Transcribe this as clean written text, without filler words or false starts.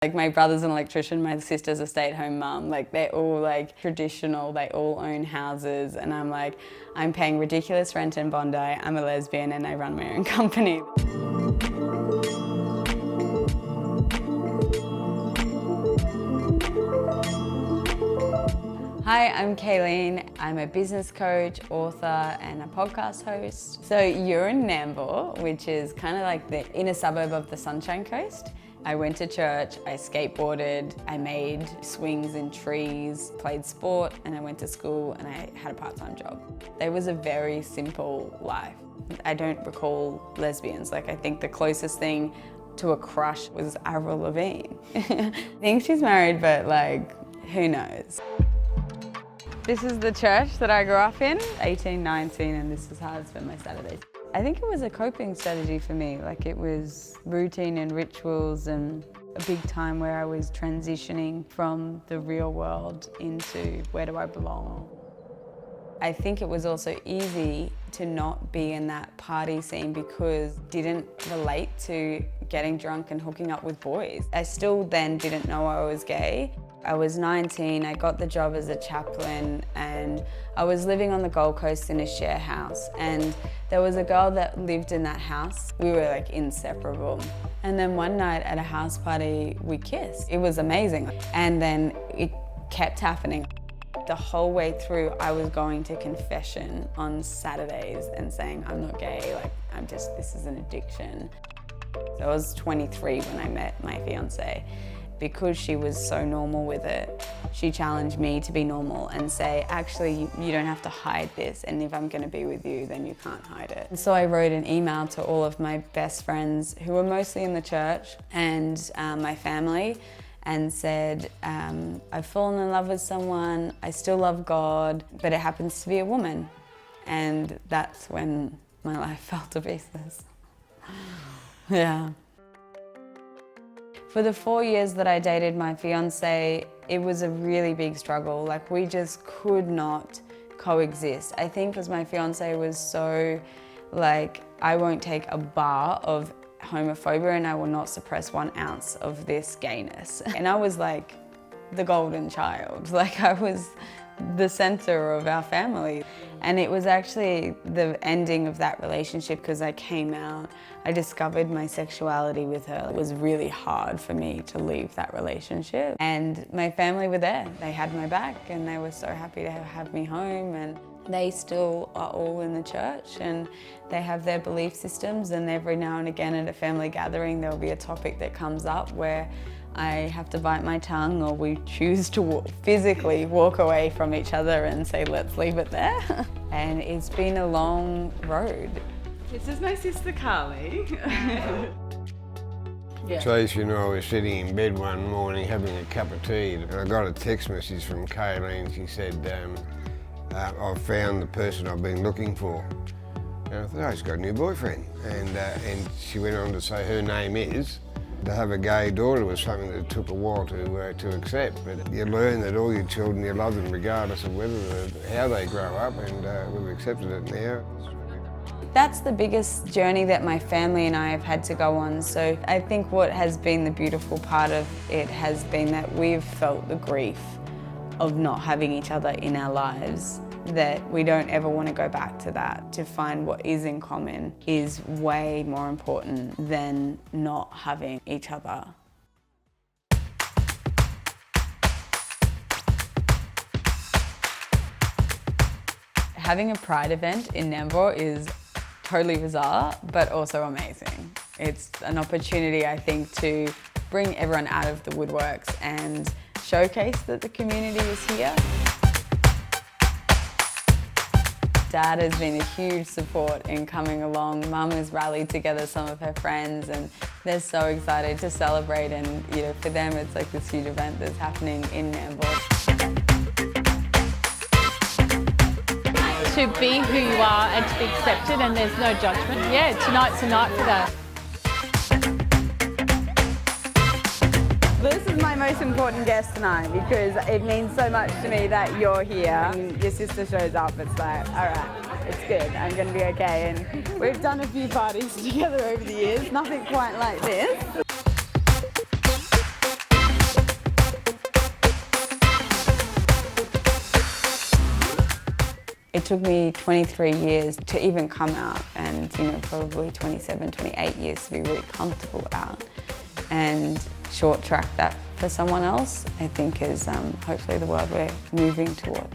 Like my brother's an electrician, my sister's a stay-at-home mum. Like they're all like traditional, they all own houses, and I'm like, I'm paying ridiculous rent in Bondi, I'm a lesbian and I run my own company. Hi, I'm Kaylene. I'm a business coach, author and a podcast host. So you're in Nambour, which is kind of like the inner suburb of the Sunshine Coast. I went to church, I skateboarded, I made swings in trees, played sport, and I went to school and I had a part-time job. It was a very simple life. I don't recall lesbians. Like I think the closest thing to a crush was Avril Lavigne. I think she's married, but like, who knows? This is the church that I grew up in, 18, 19, and this is how I spent my Saturdays. I think it was a coping strategy for me. Like it was routine and rituals and a big time where I was transitioning from the real world into where do I belong. I think it was also easy to not be in that party scene because I didn't relate to getting drunk and hooking up with boys. I still then didn't know I was gay. I was 19, I got the job as a chaplain and I was living on the Gold Coast in a share house, and there was a girl that lived in that house. We were like inseparable. And then one night at a house party, we kissed. It was amazing. And then it kept happening. The whole way through, I was going to confession on Saturdays and saying, I'm not gay, like this is an addiction. So I was 23 when I met my fiance. Because she was so normal with it, she challenged me to be normal and say, actually, you don't have to hide this, and if I'm gonna be with you, then you can't hide it. And so I wrote an email to all of my best friends, who were mostly in the church, and my family, and said, I've fallen in love with someone, I still love God, but it happens to be a woman. And that's when my life fell to pieces. Yeah. For the 4 years that I dated my fiance, it was a really big struggle. Like we just could not coexist. I think because my fiance was so like, I won't take a bar of homophobia and I will not suppress 1 ounce of this gayness. And I was like the golden child. Like I was the center of our family. And it was actually the ending of that relationship because I came out. I discovered my sexuality with her. It was really hard for me to leave that relationship. And my family were there. They had my back and they were so happy to have me home, and they still are all in the church and they have their belief systems, and every now and again at a family gathering there'll be a topic that comes up where I have to bite my tongue, or we choose to physically walk away from each other and say, let's leave it there. And it's been a long road. This is my sister Carly. Yeah. Tracy and I were sitting in bed one morning having a cup of tea, and I got a text message from Kaylene. She said, I've found the person I've been looking for. And I thought, oh, she's got a new boyfriend. And she went on to say her name is. To have a gay daughter was something that took a while to accept, but you learn that all your children, you love them regardless of how they grow up, and we've accepted it now. That's the biggest journey that my family and I have had to go on. So I think what has been the beautiful part of it has been that we've felt the grief of not having each other in our lives, that we don't ever want to go back to that. To find what is in common is way more important than not having each other. Having a Pride event in Nambour is totally bizarre, but also amazing. It's an opportunity, I think, to bring everyone out of the woodworks and showcase that the community is here. Dad has been a huge support in coming along. Mum has rallied together some of her friends and they're so excited to celebrate, and you know, for them it's like this huge event that's happening in Nambour. To be who you are and to be accepted, and there's no judgment. Yeah, tonight's a night for that. This is my most important guest tonight because it means so much to me that you're here. And your sister shows up, it's like, all right, it's good, I'm gonna be okay. And we've done a few parties together over the years, nothing quite like this. It took me 23 years to even come out, and probably 27, 28 years to be really comfortable out. And short track that for someone else, I think is hopefully the world we're moving toward.